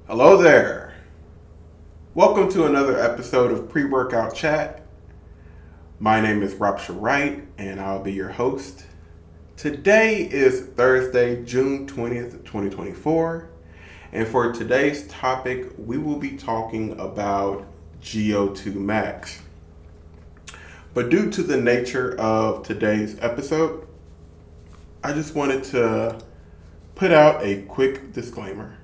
Hello there. Welcome to another episode of Pre-Workout Chat. My name is Robsha Wright, and I'll be your host. Today is Thursday, June 20th, 2024. And for today's topic, we will be talking about GO2 Max. But due to the nature of today's episode, I just wanted to put out a quick disclaimer.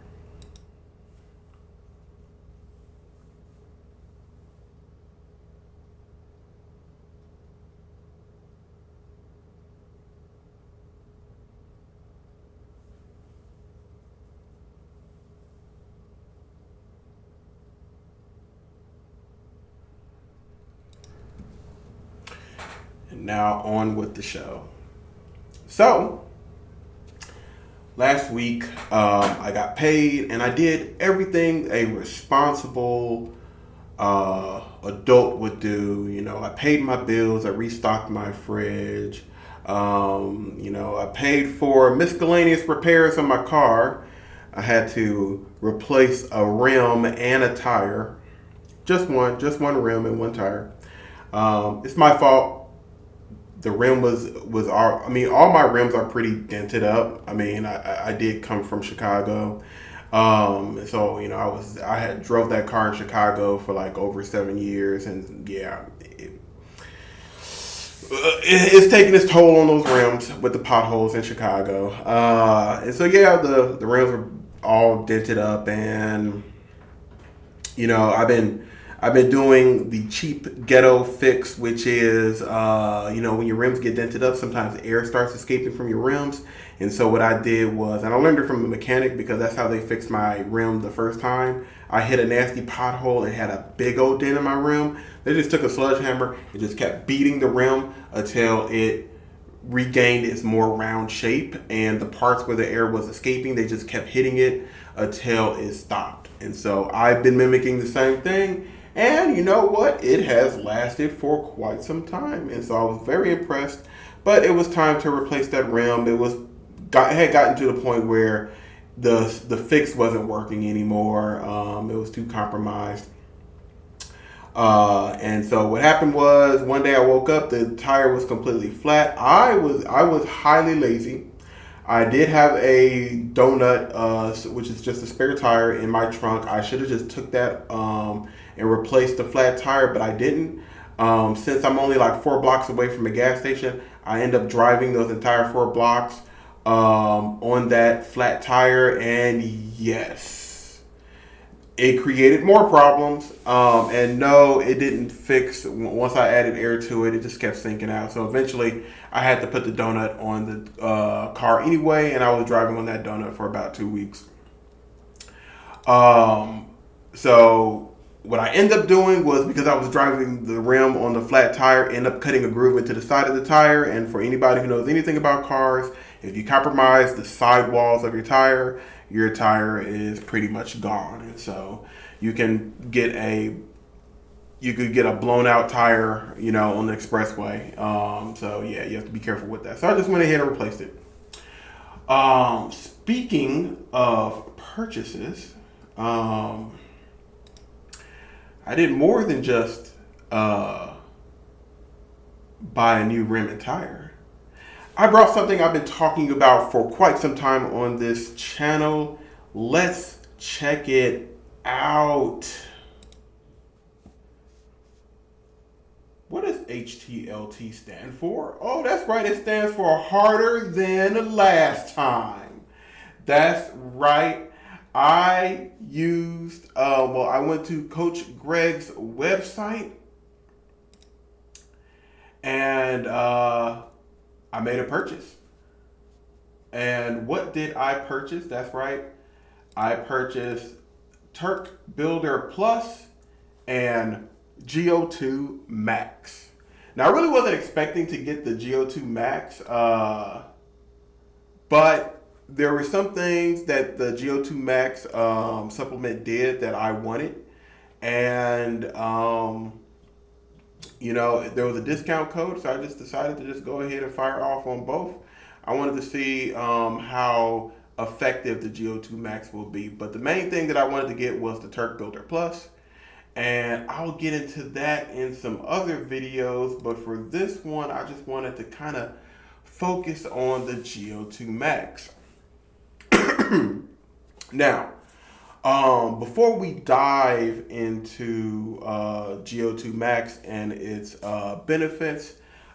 And now on with the show. So, last week I got paid and I did everything a responsible adult would do. You know, I paid my bills, I restocked my fridge. I paid for miscellaneous repairs on my car. I had to replace a rim and a tire. Just one rim and one tire. It's my fault. The rim was all my rims are pretty dented up. I did come from Chicago. I had drove that car in Chicago for like over 7 years, and yeah, it's taking its toll on those rims with the potholes in Chicago. The rims were all dented up, and I've been doing the cheap ghetto fix, which is, when your rims get dented up, sometimes air starts escaping from your rims. And so what I did was, and I learned it from a mechanic because that's how they fixed my rim the first time. I hit a nasty pothole and had a big old dent in my rim. They just took a sledgehammer and just kept beating the rim until it regained its more round shape. And the parts where the air was escaping, they just kept hitting it until it stopped. And so I've been mimicking the same thing. And you know what? It has lasted for quite some time. And so I was very impressed. But it was time to replace that rim. Had gotten to the point where the fix wasn't working anymore. It was too compromised. And so what happened was one day I woke up, the tire was completely flat. I was highly lazy. I did have a donut, which is just a spare tire in my trunk. I should have just took that and replaced the flat tire, but I didn't. Since I'm only like 4 blocks away from a gas station, I end up driving those entire 4 blocks on that flat tire, and yes, it created more problems. And no, it didn't fix. Once I added air to it, it just kept sinking out. So eventually, I had to put the donut on the car anyway, and I was driving on that donut for about 2 weeks. So what I ended up doing was, because I was driving the rim on the flat tire, end up cutting a groove into the side of the tire. And for anybody who knows anything about cars, if you compromise the side walls of your tire is pretty much gone. And so you could get a blown out tire, on the expressway. You have to be careful with that. So I just went ahead and replaced it. Speaking of purchases, I did more than just buy a new rim and tire. I brought something I've been talking about for quite some time on this channel. Let's check it out. What does HTLT stand for? Oh, that's right. It stands for harder than last time. That's right. I went to Coach Greg's website and I made a purchase. And what did I purchase? That's right. I purchased Turk Builder Plus and GO2 Max. Now, I really wasn't expecting to get the GO2 Max, but there were some things that the GO2 Max supplement did that I wanted. And, there was a discount code, so I just decided to just go ahead and fire off on both. I wanted to see how effective the GO2 Max will be. But the main thing that I wanted to get was the Turk Builder Plus. And I'll get into that in some other videos. But for this one, I just wanted to kind of focus on the GO2 Max. Now, before we dive into GO2 Max and its benefits,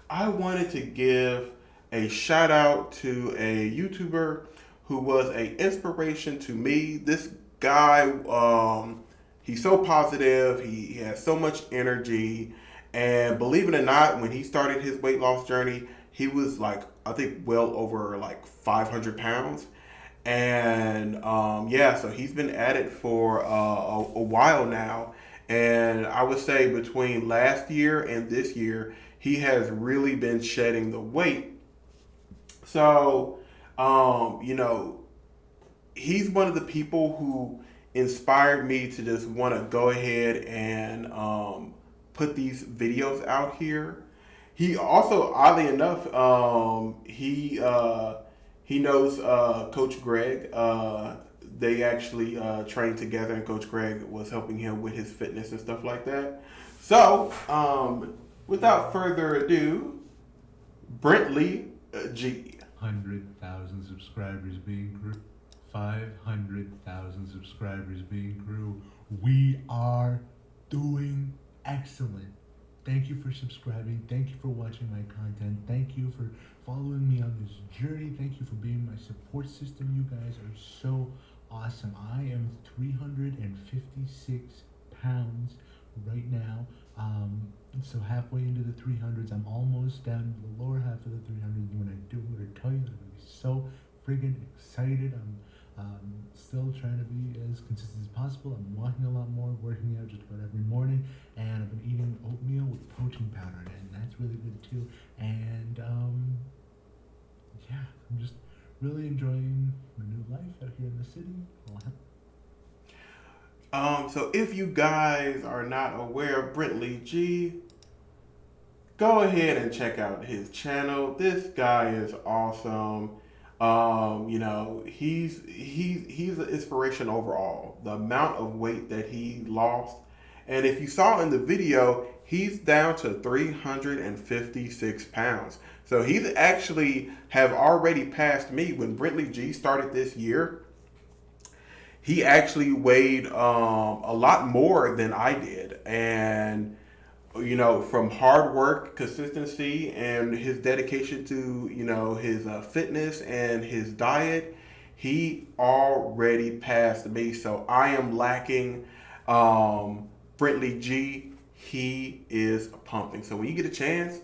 I wanted to give a shout out to a YouTuber who was an inspiration to me. This guy, he's so positive. He has so much energy. And believe it or not, when he started his weight loss journey, he was like, I think well over like 500 pounds. And so he's been at it for a while now. And I would say between last year and this year, he has really been shedding the weight. So, he's one of the people who inspired me to just want to go ahead and put these videos out here. He also, oddly enough, he knows Coach Greg. They actually trained together, and Coach Greg was helping him with his fitness and stuff like that. So, without further ado, Brentley G. 100,000 subscribers being grew. 500,000 subscribers being grew. We are doing excellent. Thank you for subscribing. Thank you for watching my content. Thank you for following me on this journey. Thank you for being my support system. You guys are so awesome. I am 356 pounds right now. So halfway into the 300s. I'm almost down to the lower half of the 300s. When I do, I'm going to tell you that I'm going to be so friggin' excited. I'm still trying to be as consistent as possible. I'm walking a lot more, working out just about every morning, and I've been eating oatmeal with protein powder in it, and that's really good too. And I'm just really enjoying my new life out here in the city. So if you guys are not aware of Brentley G, go ahead and check out his channel. This guy is awesome. He's an inspiration overall. The amount of weight that he lost, and if you saw in the video, he's down to 356 pounds. So he's actually have already passed me. When Brentley G started this year, he actually weighed a lot more than I did. And from hard work, consistency, and his dedication to, his fitness and his diet, he already passed me. So I am lacking. Brentley G, he is pumping. So when you get a chance,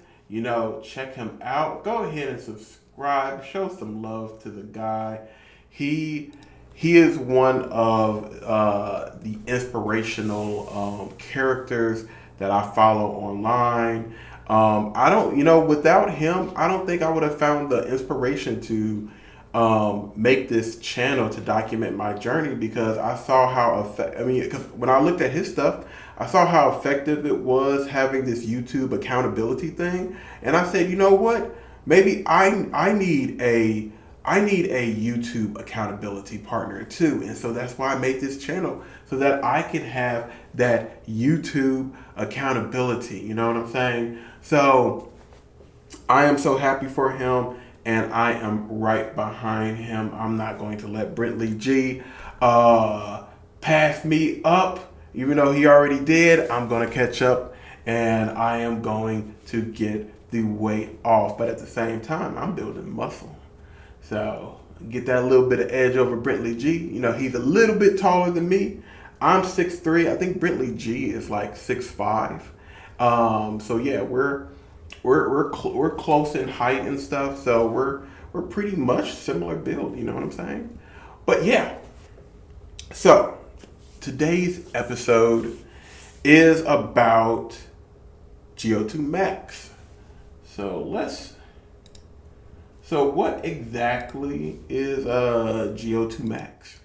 check him out. Go ahead and subscribe. Show some love to the guy. He is one of the inspirational characters that I follow online. Without him, I don't think I would have found the inspiration to make this channel to document my journey, because I saw because when I looked at his stuff, I saw how effective it was having this YouTube accountability thing. And I said, you know what? Maybe I need a YouTube accountability partner too. And so that's why I made this channel, so that I could have that YouTube accountability. You know what I'm saying? So I am so happy for him, and I am right behind him. I'm not going to let Brentley G pass me up. Even though he already did, I'm going to catch up, and I am going to get the weight off. But at the same time, I'm building muscle. So get that little bit of edge over Brentley G. He's a little bit taller than me. I'm 6'3". I think Brentley G is like 6'5". So yeah, we're close in height and stuff. So we're pretty much similar build. You know what I'm saying? But yeah. So today's episode is about GO2 Max. So what exactly is GO2 Max?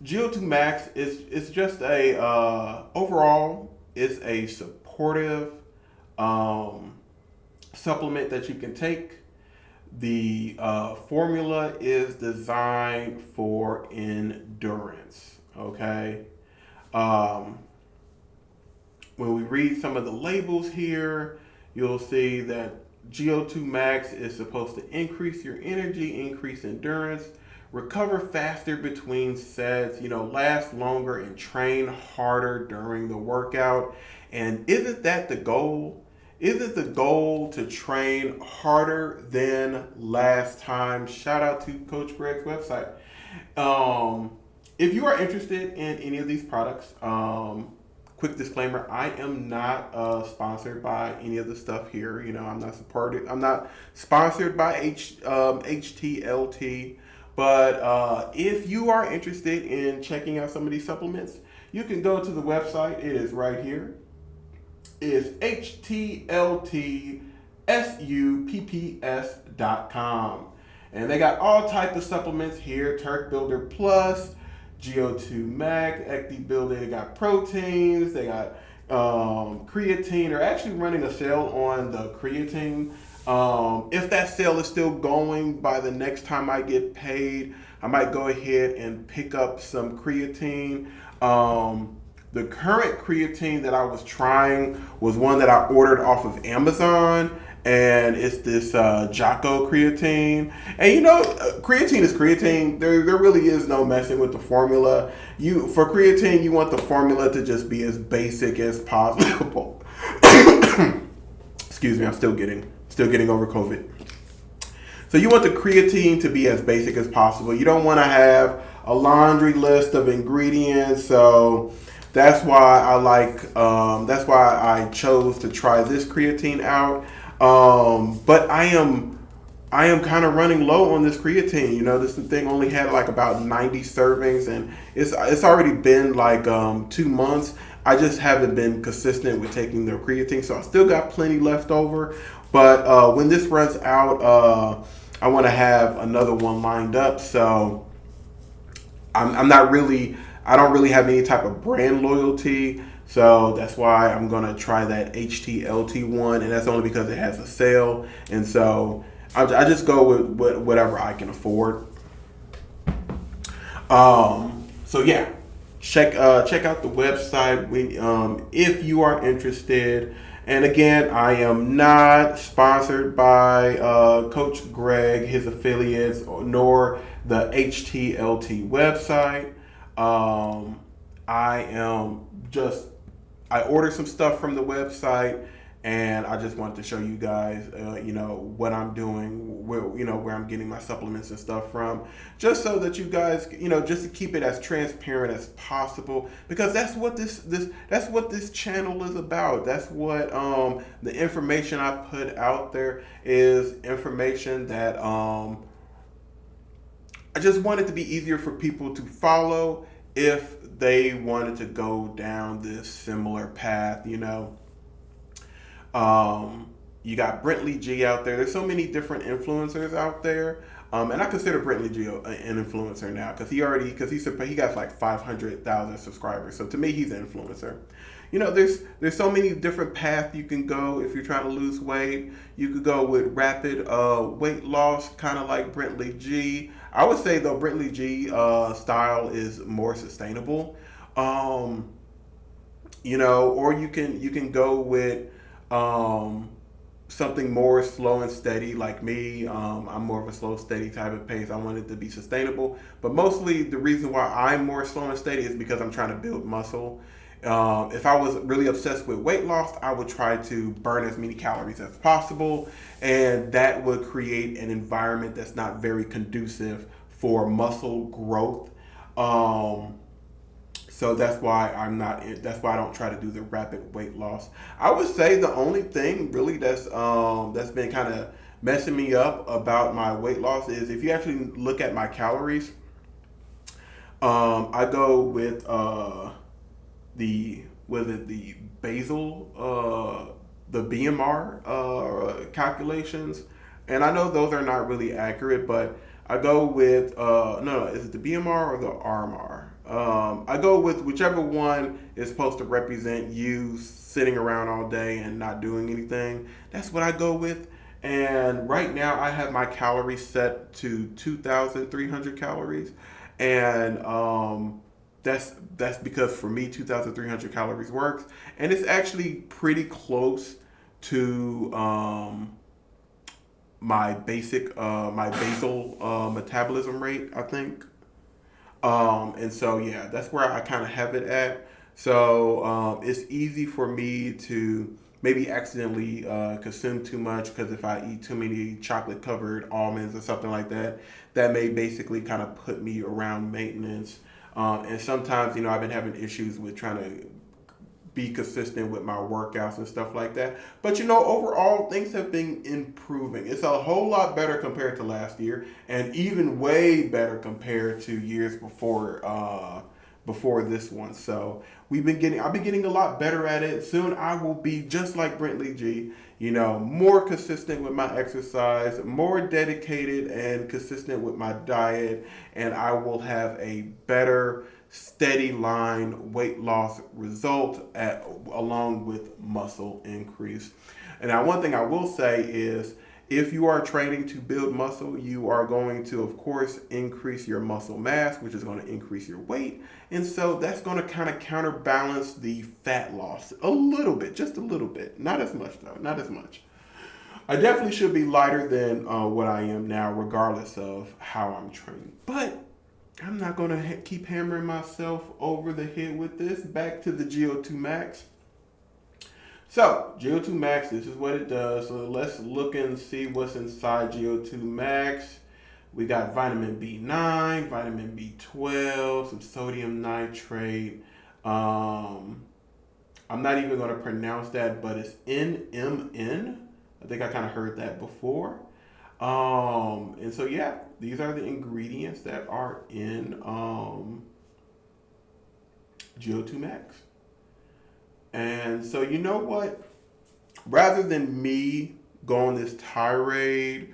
GO2 Max is just overall, it's a supportive supplement that you can take The formula is designed for endurance. Okay. Um, when we read some of the labels here, you'll see that GO2 Max is supposed to increase your energy, increase endurance, recover faster between sets, last longer and train harder during the workout. And isn't that the goal? Isn't the goal to train harder than last time? Shout out to Coach Greg's website. Um, if you are interested in any of these products, quick disclaimer: I am not sponsored by any of the stuff here. I'm not supported. I'm not sponsored by HTLT. But if you are interested in checking out some of these supplements, you can go to the website. It is right here. It's HTLTSUPPS.com. And they got all type of supplements here. Turk Builder Plus, GO2 Max, Ecti Builder. They got proteins. They got creatine. They're actually running a sale on the creatine. If that sale is still going by the next time I get paid, I might go ahead and pick up some creatine. The current creatine that I was trying was one that I ordered off of Amazon, and it's this Jocko creatine. And creatine is creatine. There really is no messing with the formula. For creatine, you want the formula to just be as basic as possible. Excuse me, I'm still getting over COVID. So you want the creatine to be as basic as possible. You don't want to have a laundry list of ingredients. So that's why that's why I chose to try this creatine out. But I am kind of running low on this creatine. This thing only had like about 90 servings, and it's already been like 2 months. I just haven't been consistent with taking the creatine, so I still got plenty left over. But when this runs out, I want to have another one lined up. So I don't really have any type of brand loyalty. So that's why I'm going to try that HTLT one. And that's only because it has a sale. And so I just go with whatever I can afford. So yeah, check out the website if you are interested. And again, I am not sponsored by Coach Greg, his affiliates, nor the HTLT website. I ordered some stuff from the website, and I just wanted to show you guys, what I'm doing, where I'm getting my supplements and stuff from, just so that you guys, just to keep it as transparent as possible, because that's what this channel is about. That's what the information I put out there is information that I just want it to be easier for people to follow if they wanted to go down this similar path. You got Brentley G out there. There's so many different influencers out there, and I consider Brentley G an influencer now because he got like 500,000 subscribers. So to me, he's an influencer. There's so many different paths you can go if you're trying to lose weight. You could go with rapid weight loss, kind of like Brentley G. I would say though Brentley G style is more sustainable. Or you can go with something more slow and steady like me. I'm more of a slow, steady type of pace. I want it to be sustainable. But mostly the reason why I'm more slow and steady is because I'm trying to build muscle. If I was really obsessed with weight loss, I would try to burn as many calories as possible, and that would create an environment that's not very conducive for muscle growth. So that's why that's why I don't try to do the rapid weight loss. I would say the only thing really that's been kind of messing me up about my weight loss is if you actually look at my calories. I go with the basal, the BMR calculations, and I know those are not really accurate, but I go with no, is it the BMR or the RMR? I go with whichever one is supposed to represent you sitting around all day and not doing anything. That's what I go with. And right now, I have my calories set to 2,300 calories, and that's because for me, 2,300 calories works, and it's actually pretty close to my basal metabolism rate, I think. And so yeah, that's where I kind of have it at. So it's easy for me to maybe accidentally consume too much, because if I eat too many chocolate covered almonds or something like that, that may basically kind of put me around maintenance. And sometimes, I've been having issues with trying to be consistent with my workouts and stuff like that. But overall, things have been improving. It's a whole lot better compared to last year, and even way better compared to years before this one. So I've been getting a lot better at it. Soon I will be just like Brentley G, more consistent with my exercise, more dedicated and consistent with my diet, and I will have a better steady line weight loss result along with muscle increase. And now one thing I will say is, if you are training to build muscle, you are going to, of course, increase your muscle mass, which is going to increase your weight. And so that's going to kind of counterbalance the fat loss a little bit, just a little bit. Not as much, though, not as much. I definitely should be lighter than what I am now, regardless of how I'm training. But I'm not going to keep hammering myself over the head with this. Back to the GO2 Max. So, GO2 Max, this is what it does. So let's look and see what's inside GO2 Max. We got vitamin B9, vitamin B12, some sodium nitrate. I'm not even going to pronounce that, but it's NMN. I think I kind of heard that before. And so, yeah, these are the ingredients that are in GO2 Max. And so, you know what? Rather than me go on this tirade,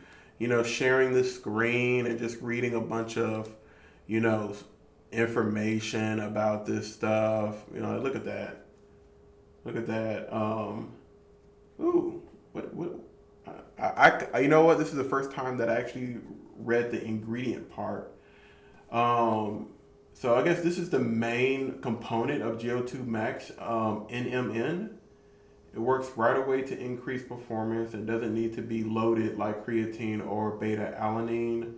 sharing the screen and just reading a bunch of, information about this stuff, look at that. Look at that. Ooh, what? I you know what? This is the first time that I actually read the ingredient part. So I guess this is the main component of GO2 Max, NMN. It works right away to increase performance and doesn't need to be loaded like creatine or beta-alanine.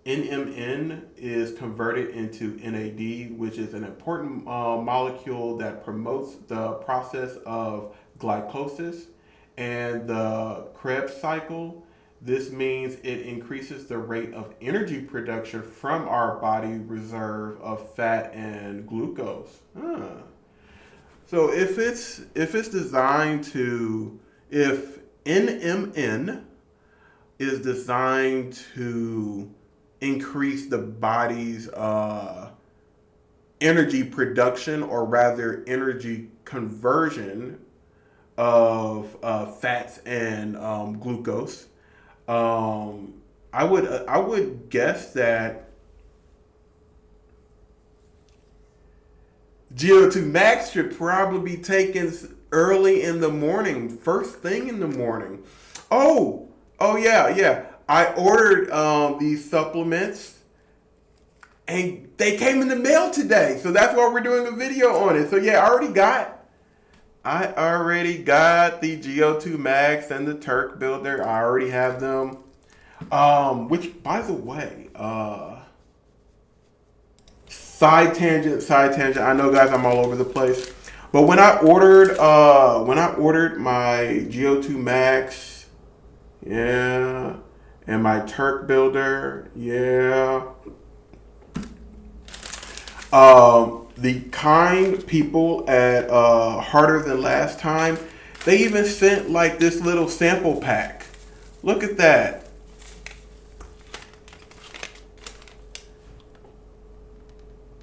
NMN is converted into NAD, which is an important molecule that promotes the process of glycolysis and the Krebs cycle. This means it increases the rate of energy production from our body reserve of fat and glucose. So if NMN is designed to increase the body's energy production, or rather energy conversion of fats and glucose, I would guess that GO2 Max should probably be taken early in the morning, first thing in the morning. Oh yeah. I ordered these supplements, and they came in the mail today, so that's why we're doing a video on it. So yeah, I already got the GO2 Max and the Turk Builder. I already have them. Which, by the way, side tangent. I know, guys, I'm all over the place. But when I ordered my GO2 Max, yeah, and my Turk Builder, yeah. The kind people at Harder Than Last Time, they even sent like this little sample pack. Look at that.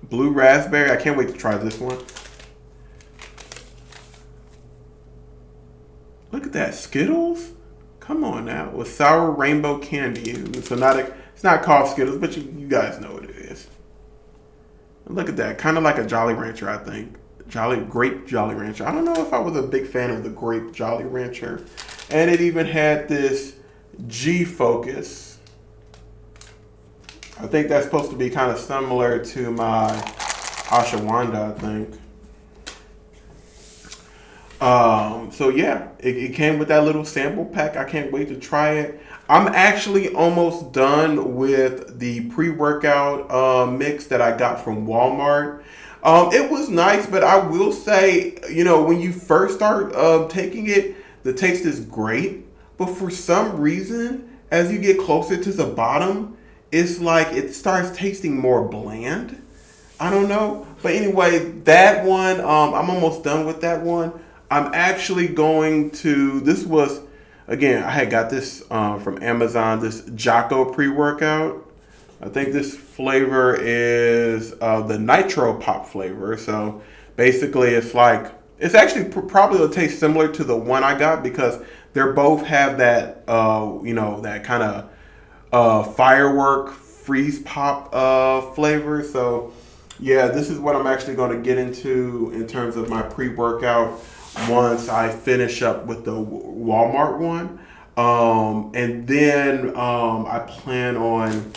Blue raspberry. I can't wait to try this one. Look at that. Skittles? Come on now. With sour rainbow candy. It's not called Skittles, but you guys know what it is. Look at that. Kind of like a Jolly Rancher, I think. Grape Jolly Rancher. I don't know if I was a big fan of the grape Jolly Rancher. And it even had this G focus. I think that's supposed to be kind of similar to my ashwagandha, I think. So yeah, it came with that little sample pack. I can't wait to try it. I'm actually almost done with the pre-workout mix that I got from Walmart. It was nice, but I will say, when you first start taking it, the taste is great. But for some reason, as you get closer to the bottom, it's like it starts tasting more bland. I don't know. But anyway, that one, I'm almost done with that one. I'm actually going to, this was, again, I had got this from Amazon, this Jocko pre-workout. I think this flavor is the Nitro Pop flavor. So basically it's actually probably will taste similar to the one I got because they both have that, that kind of firework freeze pop flavor. So yeah, this is what I'm actually going to get into in terms of my pre-workout once I finish up with the Walmart one. And then I plan on,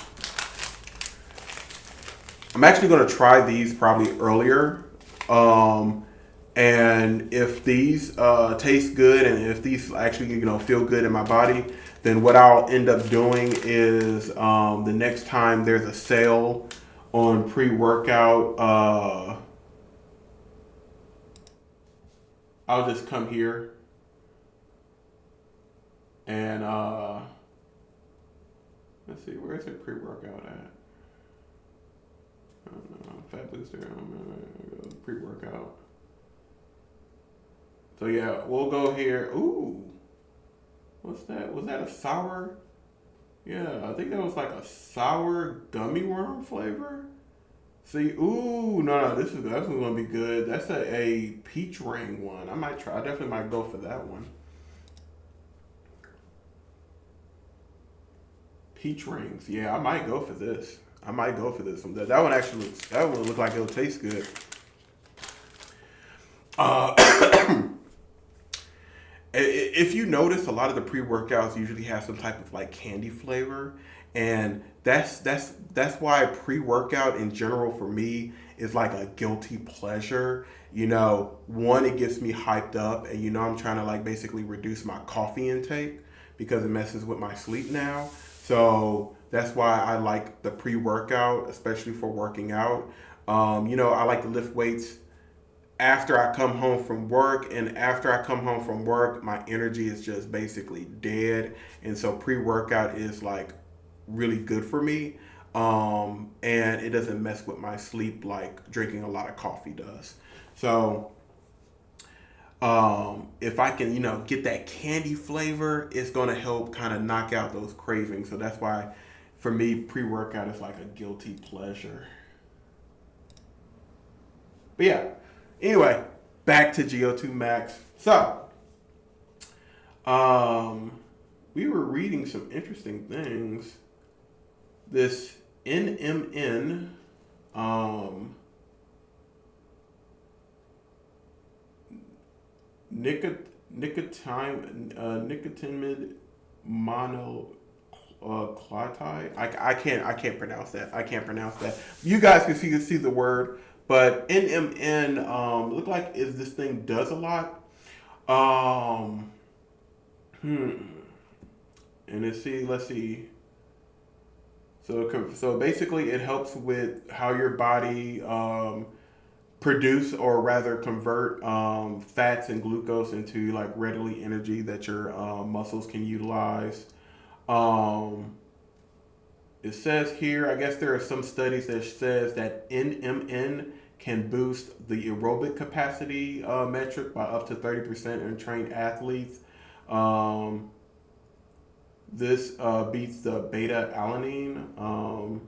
I'm actually going to try these probably earlier. And if these taste good and if these actually, feel good in my body, then what I'll end up doing is the next time there's a sale on pre-workout, I'll just come here and let's see, where's the pre-workout at? I don't know, fat booster, pre-workout. So yeah, we'll go here. Ooh, what's that? Was that a sour? Yeah, I think that was like a sour gummy worm flavor. See, ooh, no, that's gonna be good. That's a peach ring one. I might try. I definitely might go for that one. Peach rings. Yeah, I might go for this. I might go for this one. That one actually that one look like it'll taste good. If you notice, a lot of the pre-workouts usually have some type of like candy flavor, and that's why pre-workout in general for me is like a guilty pleasure. One, it gets me hyped up, and I'm trying to like basically reduce my coffee intake because it messes with my sleep now. So that's why I like the pre-workout, especially for working out. I like to lift weights after I come home from work, and after I come home from work, my energy is just basically dead, and so pre-workout is like really good for me, and it doesn't mess with my sleep like drinking a lot of coffee does. So if I can get that candy flavor, it's going to help kind of knock out those cravings. So that's why for me pre-workout is like a guilty pleasure. But yeah, anyway, back to GO2 Max. So, we were reading some interesting things. This NMN, nicotinamide mononucleotide. I can't pronounce that. I can't pronounce that. You guys can see the word. But NMN look like is this thing does a lot. And let's see. So basically, it helps with how your body produce or rather convert fats and glucose into like readily energy that your muscles can utilize. It says here, I guess there are some studies that says that NMN can boost the aerobic capacity metric by up to 30% in trained athletes. This beats the beta alanine.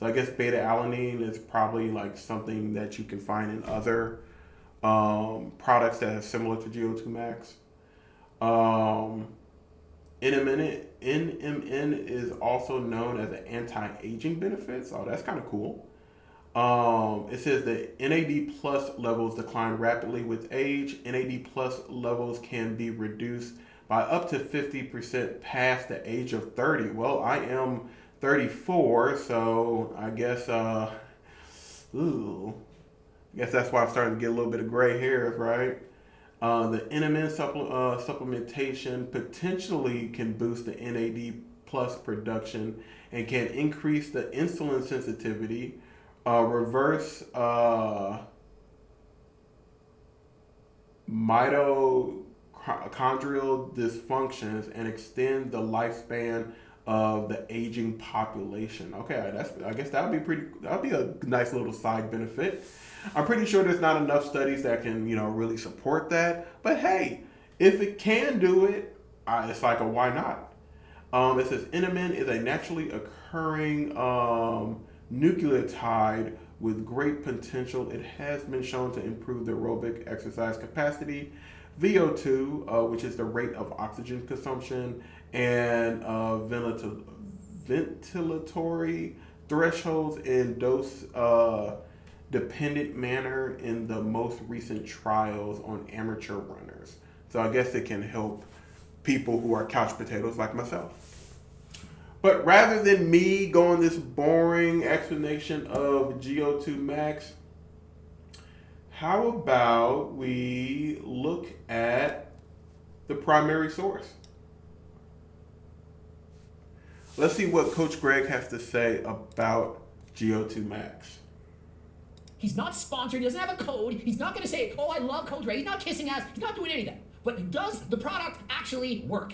So I guess beta alanine is probably like something that you can find in other products that are similar to GO2 Max. NMN is also known as an anti-aging benefit, so that's kind of cool. It says that NAD plus levels decline rapidly with age. NAD plus levels can be reduced by up to 50% past the age of 30. Well, I am 34, so I guess, I guess that's why I'm starting to get a little bit of gray hairs, right? The NMN supplementation potentially can boost the NAD plus production and can increase the insulin sensitivity, reverse mitochondrial dysfunctions, and extend the lifespan of the aging population. Okay, I guess that'd be a nice little side benefit. I'm pretty sure there's not enough studies that can, really support that. But hey, if it can do it, it's like a why not? It says NMN is a naturally occurring nucleotide with great potential. It has been shown to improve the aerobic exercise capacity, VO2, which is the rate of oxygen consumption, and ventilatory thresholds in dose dependent manner in the most recent trials on amateur runners. So I guess it can help people who are couch potatoes like myself. But rather than me going this boring explanation of GO2 Max, how about we look at the primary source? Let's see what Coach Greg has to say about GO2 Max. He's not sponsored. He doesn't have a code. He's not going to say, oh, I love Coach Ray. He's not kissing ass. He's not doing any of that. But does the product actually work?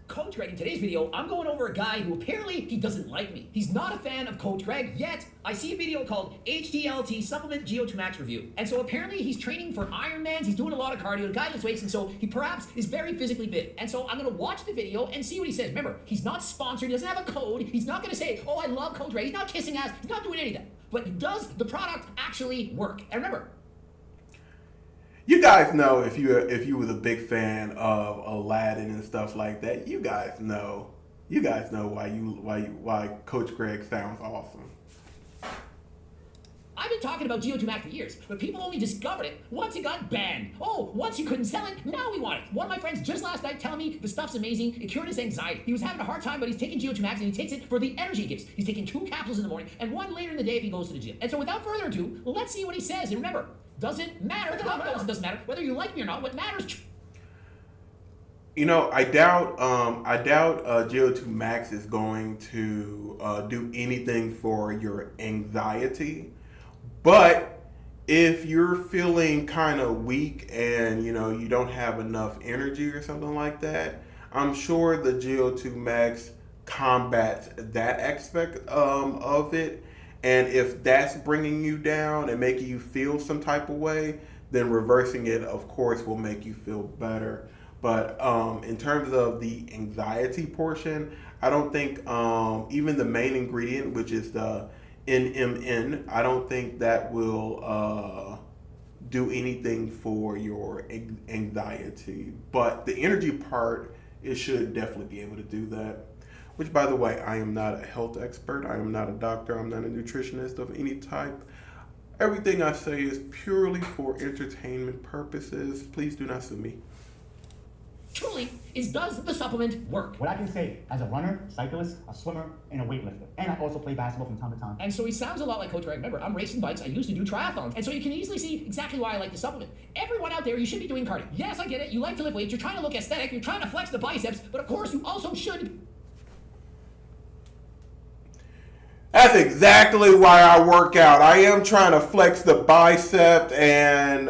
Coach Greg, in today's video, I'm going over a guy who apparently he doesn't like me. He's not a fan of Coach Greg, yet I see a video called HDLT Supplement GO2 Max Review. And so apparently he's training for Ironmans, he's doing a lot of cardio, guidance weights, and so he perhaps is very physically fit. And so I'm going to watch the video and see what he says. Remember, he's not sponsored, he doesn't have a code, he's not going to say, oh, I love Coach Ray, he's not kissing ass, he's not doing any of that. But does the product actually work? And remember, you guys know if you was a big fan of Aladdin and stuff like that, you guys know why Coach Greg sounds awesome. I've been talking about GO2 Max for years, but people only discovered it once it got banned. Oh, once you couldn't sell it, now we want it. One of my friends just last night telling me the stuff's amazing, it cured his anxiety. He was having a hard time, but he's taking GO2 Max and he takes it for the energy it gives. He's taking 2 capsules in the morning and 1 later in the day if he goes to the gym. And so without further ado, let's see what he says. And remember, doesn't matter how it goes, it doesn't matter whether you like me or not. What matters. I doubt GO2 Max is going to do anything for your anxiety. But if you're feeling kind of weak and you don't have enough energy or something like that, I'm sure the GO2 Max combats that aspect of it. And if that's bringing you down and making you feel some type of way, then reversing it, of course, will make you feel better. But in terms of the anxiety portion, I don't think even the main ingredient, which is the NMN, I don't think that will do anything for your anxiety. But the energy part, it should definitely be able to do that. Which, by the way, I am not a health expert. I am not a doctor. I'm not a nutritionist of any type. Everything I say is purely for entertainment purposes. Please do not sue me. Truly, does the supplement work? What I can say, as a runner, cyclist, a swimmer, and a weightlifter. And I also play basketball from time to time. And so he sounds a lot like Coach Greg. Remember, I'm racing bikes. I used to do triathlons. And so you can easily see exactly why I like the supplement. Everyone out there, you should be doing cardio. Yes, I get it. You like to lift weights. You're trying to look aesthetic. You're trying to flex the biceps. But of course, you also should. That's exactly why I work out. I am trying to flex the bicep and,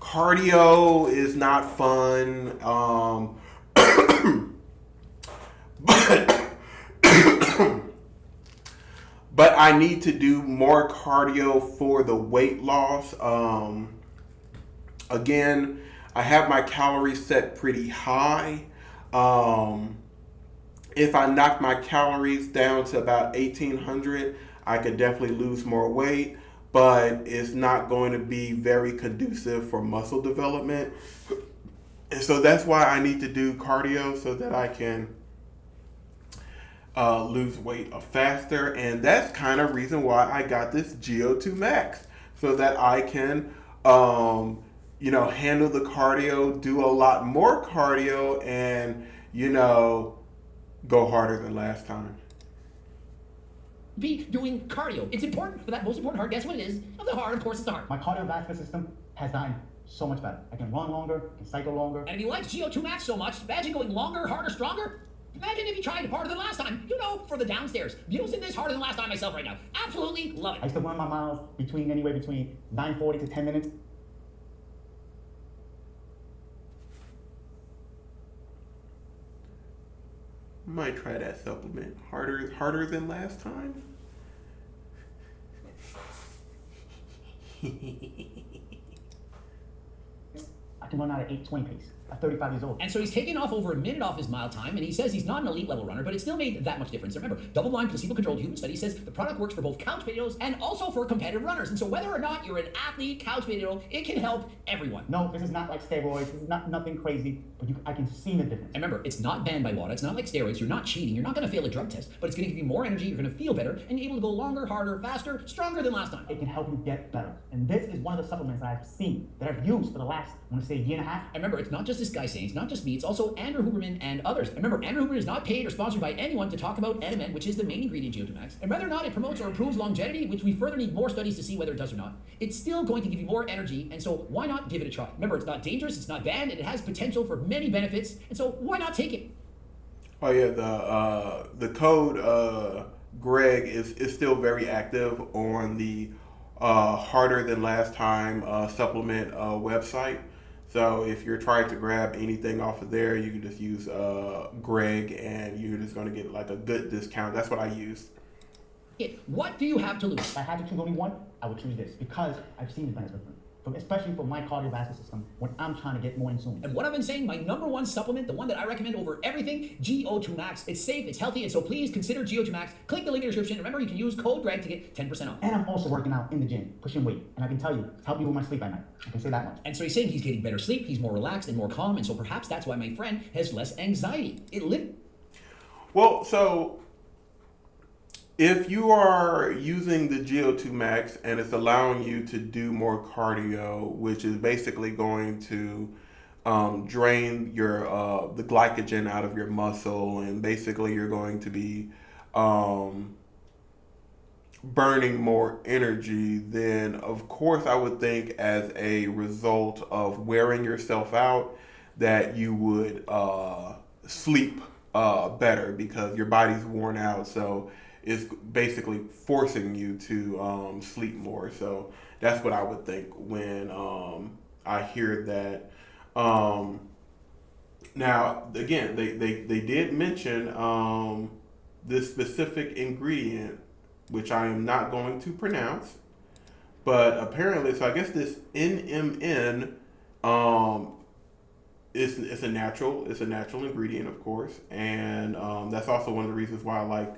cardio is not fun. But I need to do more cardio for the weight loss. Again, I have my calories set pretty high. If I knock my calories down to about 1,800, I could definitely lose more weight, but it's not going to be very conducive for muscle development. And so that's why I need to do cardio so that I can lose weight faster, and that's kind of reason why I got this GO2 Max, so that I can, handle the cardio, do a lot more cardio, and go harder than last time. Be doing cardio. It's important for that most important heart. Guess what it is? Of the heart, of course, it's the heart. My cardiovascular system has gotten so much better. I can run longer, I can cycle longer. And if you like GO2 Max so much, imagine going longer, harder, stronger. Imagine if you tried harder than last time. For the downstairs. Using this harder than last time myself right now. Absolutely love it. I used to run my miles anywhere between 9:40 to 10 minutes. Might try that supplement. Harder than last time? I can run out at 8:20 pace. I'm 35 years old. And so he's taken off over a minute off his mile time, and he says he's not an elite level runner, but it still made that much difference. Remember, double-blind, placebo-controlled human study says the product works for both couch potatoes and also for competitive runners. And so whether or not you're an athlete, couch potato, it can help everyone. No, this is not like steroids. This is nothing crazy, but I can see the difference. And remember, it's not banned by WADA. It's not like steroids. You're not cheating. You're not going to fail a drug test, but it's going to give you more energy. You're going to feel better, and you're able to go longer, harder, faster, stronger than last time. It can help you get better. And this is one of the supplements that I've seen, that I've used for the last, I want to say, year and a half. And remember, it's not just this guy saying, it's not just me, it's also Andrew Huberman and others. And remember, Andrew Huberman is not paid or sponsored by anyone to talk about NMN, which is the main ingredient in GO2 Max. And whether or not it promotes or improves longevity, which we further need more studies to see whether it does or not, it's still going to give you more energy, and so why not give it a try? Remember, it's not dangerous, it's not banned, and it has potential for many benefits, and so why not take it? Oh yeah, the code Greg is still very active on the harder than last time supplement website. So if you're trying to grab anything off of there, you can just use Greg, and you're just going to get like a good discount. That's what I use. What do you have to lose? If I had to choose only one, I would choose this, because I've seen the benefits from it, especially for my cardiovascular system when I'm trying to get more insulin. And what I've been saying, my number one supplement, the one that I recommend over everything, GO2 Max. It's safe, it's healthy, and so please consider GO2 Max. Click the link in the description. Remember, you can use code GREG to get 10% off. And I'm also working out in the gym, pushing weight. And I can tell you, it's helped me with my sleep at night. I can say that much. And so he's saying he's getting better sleep, he's more relaxed and more calm, and so perhaps that's why my friend has less anxiety. Well, so if you are using the GO2 Max and it's allowing you to do more cardio, which is basically going to drain your the glycogen out of your muscle, and basically you're going to be burning more energy, then of course I would think as a result of wearing yourself out that you would sleep better, because your body's worn out. So it's basically forcing you to sleep more. So that's what I would think when I hear that. Now, again, they did mention this specific ingredient, which I am not going to pronounce, but apparently, so I guess this NMN it's a natural ingredient, of course, and that's also one of the reasons why I like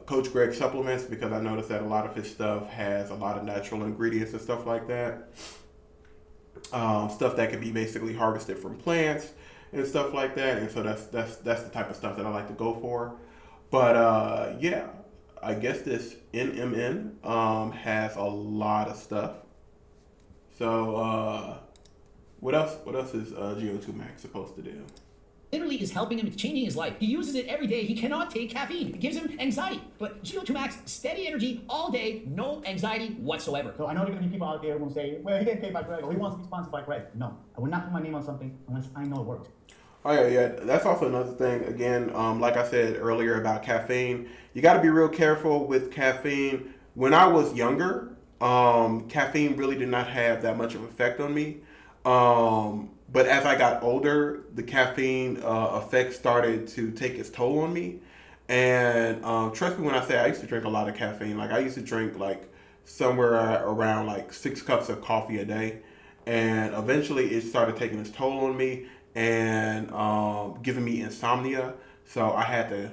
Coach Greg supplements, because I noticed that a lot of his stuff has a lot of natural ingredients and stuff like that. Stuff that can be basically harvested from plants and stuff like that, and so that's the type of stuff that I like to go for. But yeah, I guess this NMN has a lot of stuff. So what else is GO2 Max supposed to do? Literally is helping him, it's changing his life. He uses it every day. He cannot take caffeine. It gives him anxiety. But GO2 Max, steady energy all day, no anxiety whatsoever. So I know there are going to be people out there who will say, well, he didn't pay by Greg, or he wants to be sponsored by Greg. No, I would not put my name on something unless I know it works. Oh yeah, that's also another thing. Again, like I said earlier about caffeine, you got to be real careful with caffeine. When I was younger, caffeine really did not have that much of an effect on me. But as I got older, the caffeine effect started to take its toll on me. And trust me when I say I used to drink a lot of caffeine. Like I used to drink like somewhere around like 6 cups of coffee a day. And eventually it started taking its toll on me and giving me insomnia. So I had to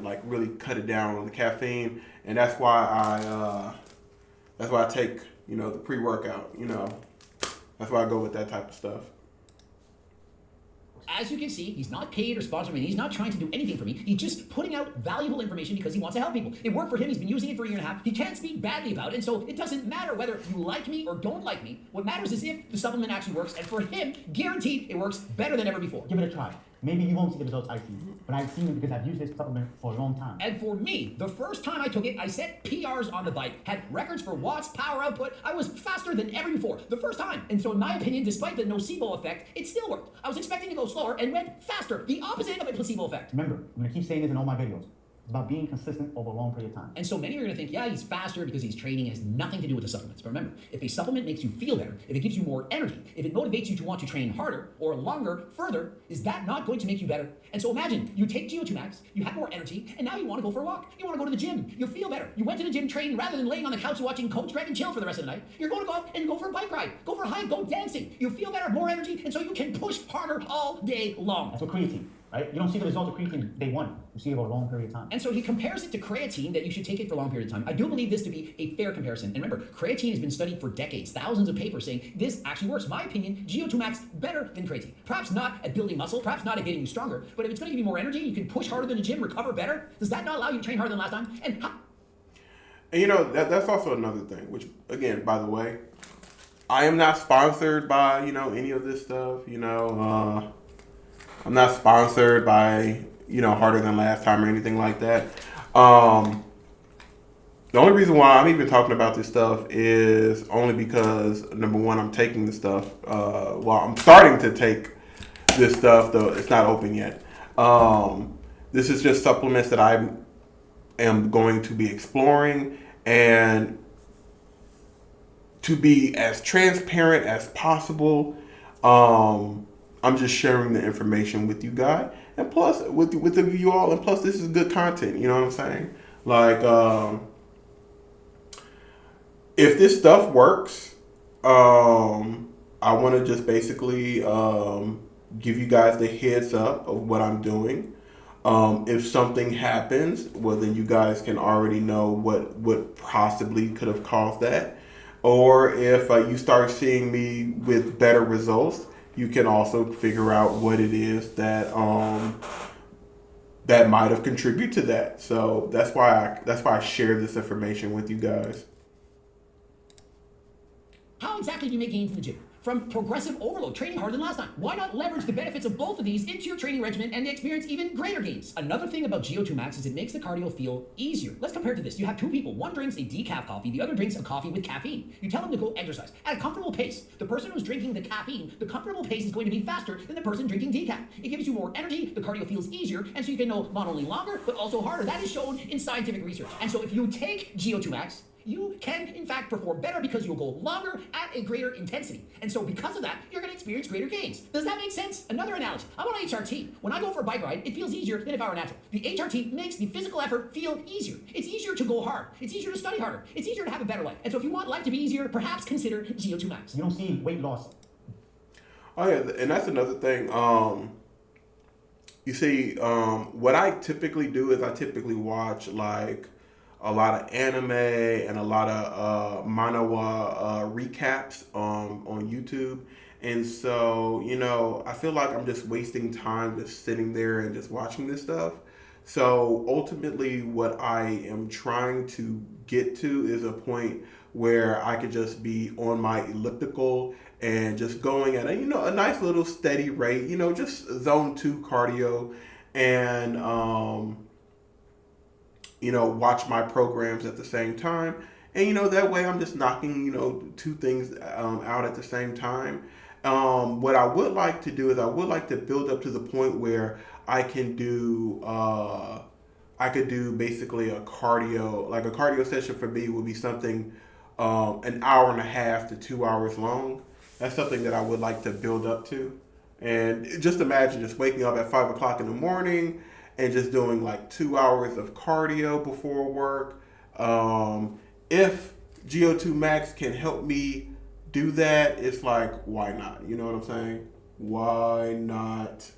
like really cut it down on the caffeine. And that's why I take, the pre-workout, That's why I go with that type of stuff. As you can see, he's not paid or sponsored me. He's not trying to do anything for me. He's just putting out valuable information because he wants to help people. It worked for him. He's been using it for a year and a half. He can't speak badly about it, and so it doesn't matter whether you like me or don't like me. What matters is if the supplement actually works, and for him, guaranteed, it works better than ever before. Give it a try. Maybe you won't see the results I see, but I've seen them because I've used this supplement for a long time. And for me, the first time I took it, I set PRs on the bike, had records for watts, power output. I was faster than ever before, the first time. And so in my opinion, despite the nocebo effect, it still worked. I was expecting to go slower and went faster, the opposite of a placebo effect. Remember, I'm going to keep saying this in all my videos. It's about being consistent over a long period of time. And so many are going to think, yeah, he's faster because he's training. It has nothing to do with the supplements. But remember, if a supplement makes you feel better, if it gives you more energy, if it motivates you to want to train harder or longer, further, is that not going to make you better? And so imagine you take GO2 Max, you have more energy, and now you want to go for a walk. You want to go to the gym. You feel better. You went to the gym training rather than laying on the couch watching Coach Greg and chill for the rest of the night. You're going to go out and go for a bike ride, go for a hike, go dancing. You feel better, more energy, and so you can push harder all day long. That's what creatine, right? You don't see the results of creatine day one. You see it over a long period of time. And so he compares it to creatine, that you should take it for a long period of time. I do believe this to be a fair comparison. And remember, creatine has been studied for decades, thousands of papers saying this actually works. My opinion, GO2 Max better than creatine. Perhaps not at building muscle, perhaps not at getting you stronger, but if it's going to give you more energy, you can push harder than the gym, recover better. Does that not allow you to train harder than last time? And you know, that's also another thing, which, again, by the way, I am not sponsored by, you know, any of this stuff. You know, I'm not sponsored by, you know, Harder Than Last Time or anything like that. The only reason why I'm even talking about this stuff is only because, number one, I'm taking the stuff. I'm starting to take this stuff, though it's not open yet. This is just supplements that I am going to be exploring, and to be as transparent as possible. I'm just sharing the information with you guys, and plus with you all, and plus this is good content. You know what I'm saying? Like, if this stuff works, I want to just basically give you guys the heads up of what I'm doing. If something happens, well, then you guys can already know what possibly could have caused that. Or if you start seeing me with better results, you can also figure out what it is that that might have contributed to that. So that's why I share this information with you guys. How exactly do you make gains in the gym? From progressive overload, training harder than last time. Why not leverage the benefits of both of these into your training regimen and experience even greater gains? Another thing about GO2 Max is it makes the cardio feel easier. Let's compare it to this. You have two people. One drinks a decaf coffee, the other drinks a coffee with caffeine. You tell them to go exercise at a comfortable pace. The person who's drinking the caffeine, the comfortable pace is going to be faster than the person drinking decaf. It gives you more energy, the cardio feels easier, and so you can go not only longer, but also harder. That is shown in scientific research. And so if you take GO2 Max, you can, in fact, perform better because you'll go longer at a greater intensity. And so because of that, you're going to experience greater gains. Does that make sense? Another analogy. I'm on HRT. When I go for a bike ride, it feels easier than if I were natural. The HRT makes the physical effort feel easier. It's easier to go hard. It's easier to study harder. It's easier to have a better life. And so if you want life to be easier, perhaps consider GO2 Max. You don't see weight loss. Oh, yeah, and that's another thing. You see, what I typically do is I typically watch, like, a lot of anime and a lot of manhwa recaps on YouTube. And so, you know, I feel like I'm just wasting time just sitting there and just watching this stuff. So ultimately what I am trying to get to is a point where I could just be on my elliptical and just going at a nice little steady rate, just zone 2 cardio, and watch my programs at the same time. And, that way I'm just knocking, two things out at the same time. What I would like to do is I would like to build up to the point where I can do, basically a cardio, like a cardio session for me would be something an hour and a half to 2 hours long. That's something that I would like to build up to. And just imagine just waking up at 5 o'clock in the morning and just doing like 2 hours of cardio before work. If GO2 Max can help me do that, it's like, why not? You know what I'm saying? Why not?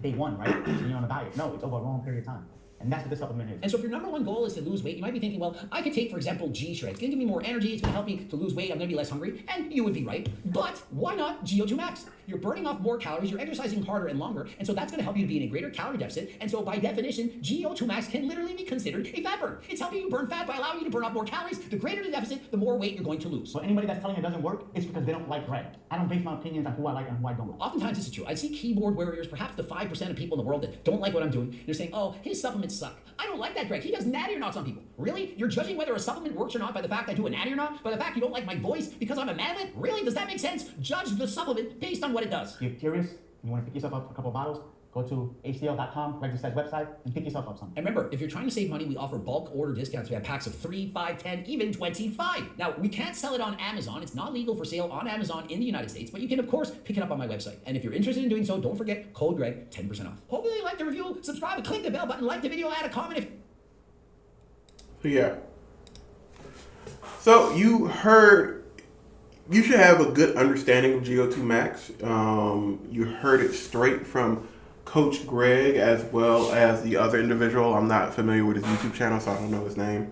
Day one, right? So you're on a diet. No, it's over a long period of time. And that's what this supplement is. And so if your number one goal is to lose weight, you might be thinking, well, I could take, for example, G-Shred. It's going to give me more energy. It's going to help me to lose weight. I'm going to be less hungry. And you would be right. But why not GO2 Max? You're burning off more calories. You're exercising harder and longer. And so that's going to help you to be in a greater calorie deficit. And so by definition, GO2 Max can literally be considered a fat burn. It's helping you burn fat by allowing you to burn off more calories. The greater the deficit, the more weight you're going to lose. So anybody that's telling you it doesn't work, it's because they don't like Greg. I don't base my opinions on who I like and who I don't like. Oftentimes this is true. I see keyboard warriors, perhaps the 5% of people in the world that don't like what I'm doing. They're saying, oh, his supplements suck. I don't like that, Greg. He does natty or nots on people. Really? You're judging whether a supplement works or not by the fact I do a natty or not? By the fact you don't like my voice because I'm a manlet? Really? Does that make sense? Judge the supplement based on what it does. If you're curious, you want to pick yourself up a couple of bottles, go to hdl.com, Greg Desade's website, and pick yourself up some. And remember, if you're trying to save money, we offer bulk order discounts. We have packs of 3, 5, 10, even 25. Now, we can't sell it on Amazon. It's not legal for sale on Amazon in the United States, but you can, of course, pick it up on my website. And if you're interested in doing so, don't forget code Greg, 10% off. Hopefully you like the review, subscribe, click the bell button, like the video, add a comment if... Yeah. So you should have a good understanding of GO2 Max. You heard it straight from Coach Greg as well as the other individual. I'm not familiar with his YouTube channel, so I don't know his name.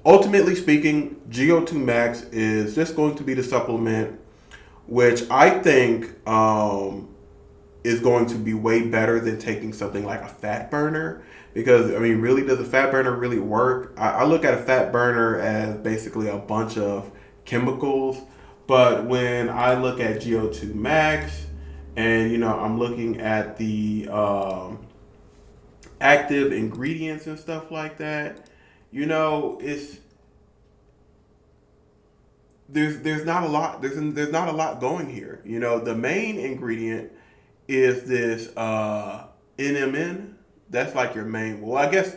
Ultimately speaking, GO2 Max is just going to be the supplement, which I think is going to be way better than taking something like a fat burner. Because, I mean, really, does a fat burner really work? I look at a fat burner as basically a bunch of chemicals. But when I look at GO2 Max and, you know, I'm looking at the active ingredients and stuff like that, you know, there's not a lot there's not a lot going here. You know, the main ingredient is this NMN. That's like your main. Well, I guess.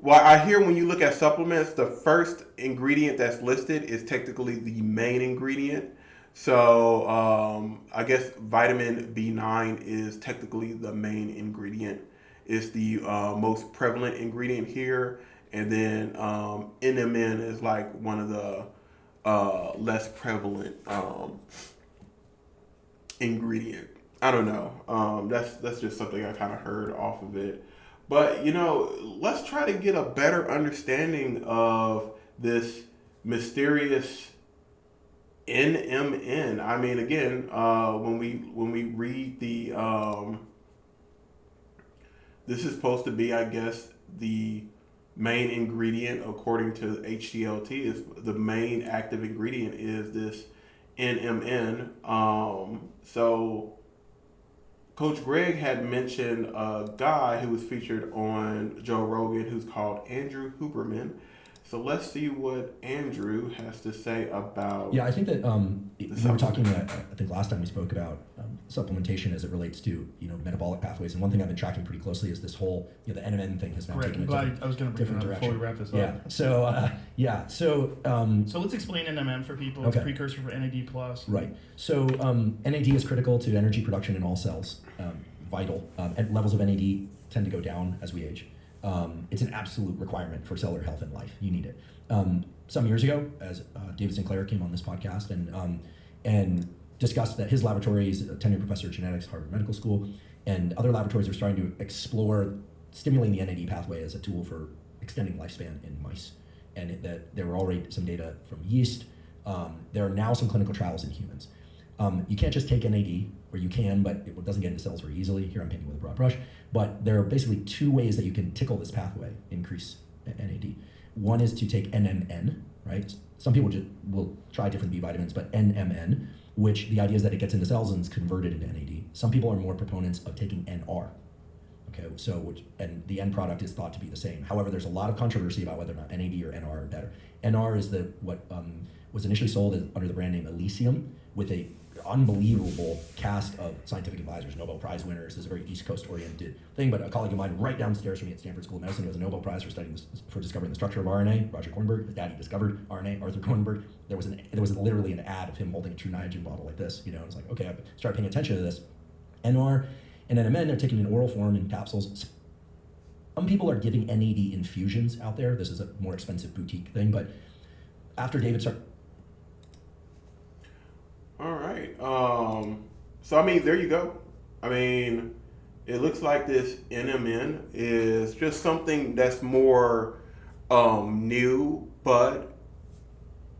Well, I hear when you look at supplements, the first ingredient that's listed is technically the main ingredient. So I guess vitamin B9 is technically the main ingredient. It's the most prevalent ingredient here, and then NMN is like one of the less prevalent ingredient. I don't know. That's just something I kind of heard off of it. But, you know, let's try to get a better understanding of this mysterious NMN. I mean, again, when we read the, this is supposed to be, I guess, the main ingredient according to HDLT. Is the main active ingredient is this NMN. So Coach Greg had mentioned a guy who was featured on Joe Rogan who's called Andrew Huberman. So let's see what Andrew has to say about. Yeah, I think that we were talking. I think last time we spoke about supplementation as it relates to metabolic pathways, and one thing I've been tracking pretty closely is this whole the NMN thing has now taken a different direction. Before we wrap this up. Yeah. So let's explain NMN for people. Okay. It's a precursor for NAD+. Right. So NAD is critical to energy production in all cells. Vital. And levels of NAD tend to go down as we age. It's an absolute requirement for cellular health in life. You need it. Some years ago, as David Sinclair came on this podcast and discussed that his laboratory is a tenured professor of genetics, Harvard Medical School, and other laboratories are starting to explore stimulating the NAD pathway as a tool for extending lifespan in mice. And that there were already some data from yeast. There are now some clinical trials in humans. You can't just take NAD, or you can, but it doesn't get into cells very easily. Here I'm painting with a broad brush. But there are basically two ways that you can tickle this pathway, increase NAD. One is to take NMN, right? Some people will try different B vitamins, but NMN, which the idea is that it gets into cells and is converted into NAD. Some people are more proponents of taking NR. Okay, and the end product is thought to be the same. However, there's a lot of controversy about whether or not NAD or NR are better. NR is what was initially sold under the brand name Elysium, with a unbelievable cast of scientific advisors, Nobel Prize winners. This is a very East Coast oriented thing, but a colleague of mine right downstairs from me at Stanford School of Medicine was a Nobel Prize for discovering the structure of RNA. Roger Kornberg, his daddy discovered RNA, Arthur Kornberg. There was literally an ad of him holding a true Niagen bottle like this, and it's like, okay, I started paying attention to this. NR and NMN are taken in oral form in capsules. Some people are giving NAD infusions out there. This is a more expensive boutique thing, but after David started. All right. So, I mean, there you go. I mean, it looks like this NMN is just something that's more new, but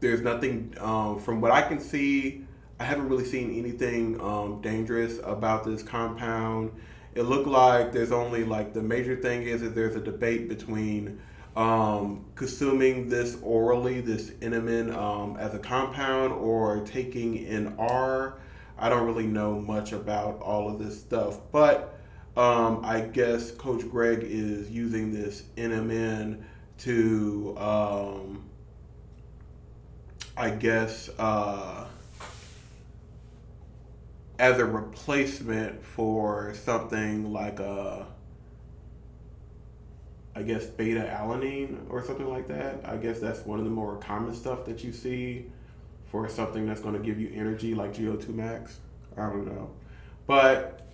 there's nothing, from what I can see, I haven't really seen anything dangerous about this compound. It looked like there's only like the major thing is that there's a debate between consuming this orally, this NMN as a compound, or taking an R. I don't really know much about all of this stuff, but I guess Coach Greg is using this NMN to, I guess, as a replacement for something like I guess beta alanine or something like that. I guess that's one of the more common stuff that you see for something that's going to give you energy like GO2 Max. I don't know, but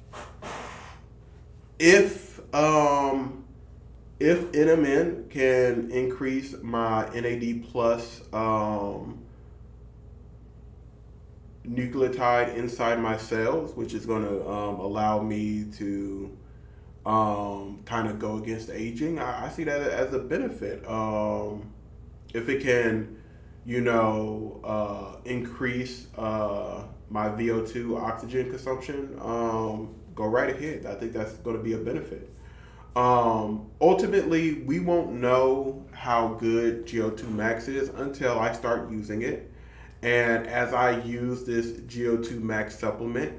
if NMN can increase my NAD plus nucleotide inside my cells, which is going to allow me to kind of go against aging, I see that as a benefit. If it can, increase my VO2 oxygen consumption, go right ahead. I think that's going to be a benefit. Ultimately, we won't know how good GO2 Max is until I start using it. And as I use this GO2 Max supplement,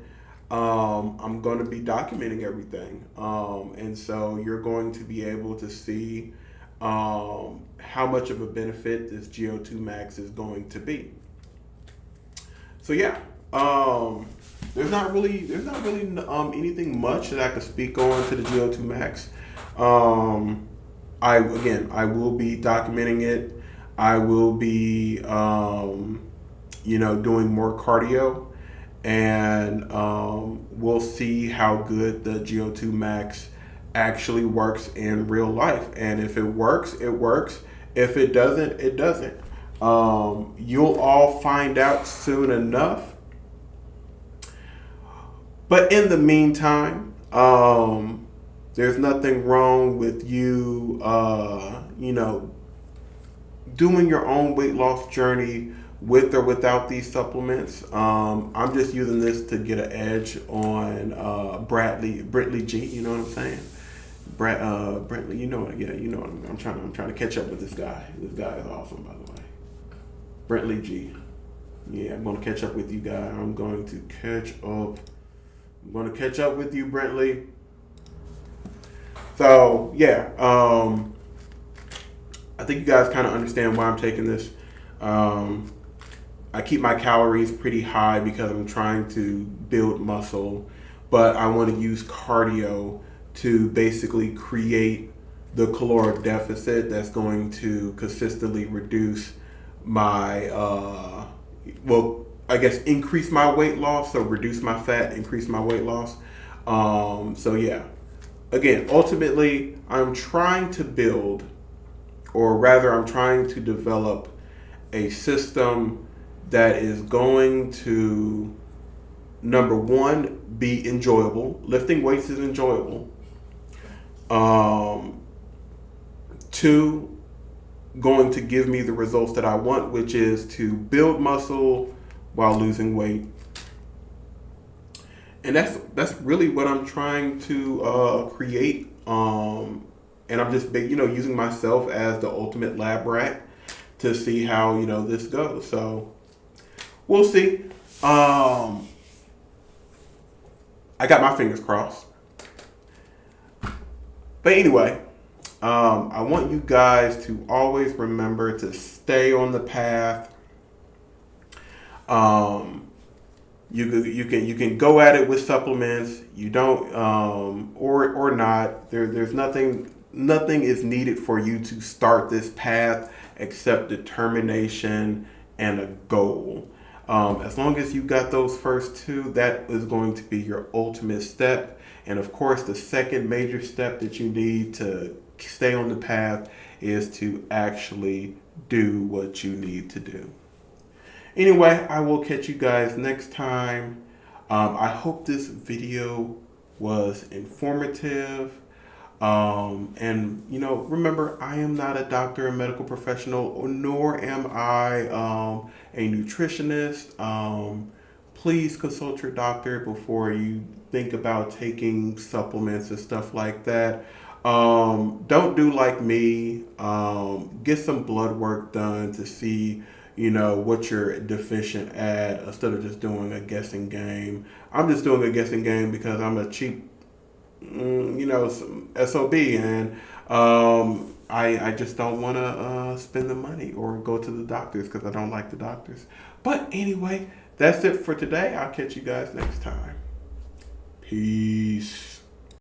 I'm going to be documenting everything. And so you're going to be able to see how much of a benefit this GO2 Max is going to be. So yeah, there's not really anything much that I could speak on to the GO2 Max. I will be documenting it. I will be doing more cardio, and we'll see how good the GO2 Max actually works in real life. And if it works, it works. If it doesn't, it doesn't. You'll all find out soon enough. But in the meantime, there's nothing wrong with you, doing your own weight loss journey with or without these supplements. I'm just using this to get an edge on Brentley G. You know what I'm saying? Brentley, I'm trying to catch up with this guy. This guy is awesome, by the way. Brentley G. Yeah, I'm going to catch up with you guys. I'm going to catch up with you, Brentley. So yeah, I think you guys kind of understand why I'm taking this. I keep my calories pretty high because I'm trying to build muscle, but I want to use cardio to basically create the caloric deficit that's going to consistently reduce my, increase my weight loss. So reduce my fat, increase my weight loss. So yeah, again, ultimately, I'm trying to build, or rather I'm trying to develop a system that is going to, number one, be enjoyable. Lifting weights is enjoyable. Two, going to give me the results that I want, which is to build muscle while losing weight. And that's really what I'm trying to create. And I'm just using myself as the ultimate lab rat to see how this goes. So we'll see. I got my fingers crossed. But anyway, I want you guys to always remember to stay on the path. You can go at it with supplements. You don't or not. There's nothing is needed for you to start this path except determination and a goal. As long as you got those first two, that is going to be your ultimate step. And of course, the second major step that you need to stay on the path is to actually do what you need to do. Anyway, I will catch you guys next time. I hope this video was informative. And remember, I am not a doctor and medical professional, nor am I a nutritionist. Please consult your doctor before you think about taking supplements and stuff like that. Don't do like me. Get some blood work done to see, what you're deficient at instead of just doing a guessing game. I'm just doing a guessing game because I'm a cheap, SOB, and I just don't want to spend the money or go to the doctors because I don't like the doctors. But anyway, that's it for today. I'll catch you guys next time. Peace.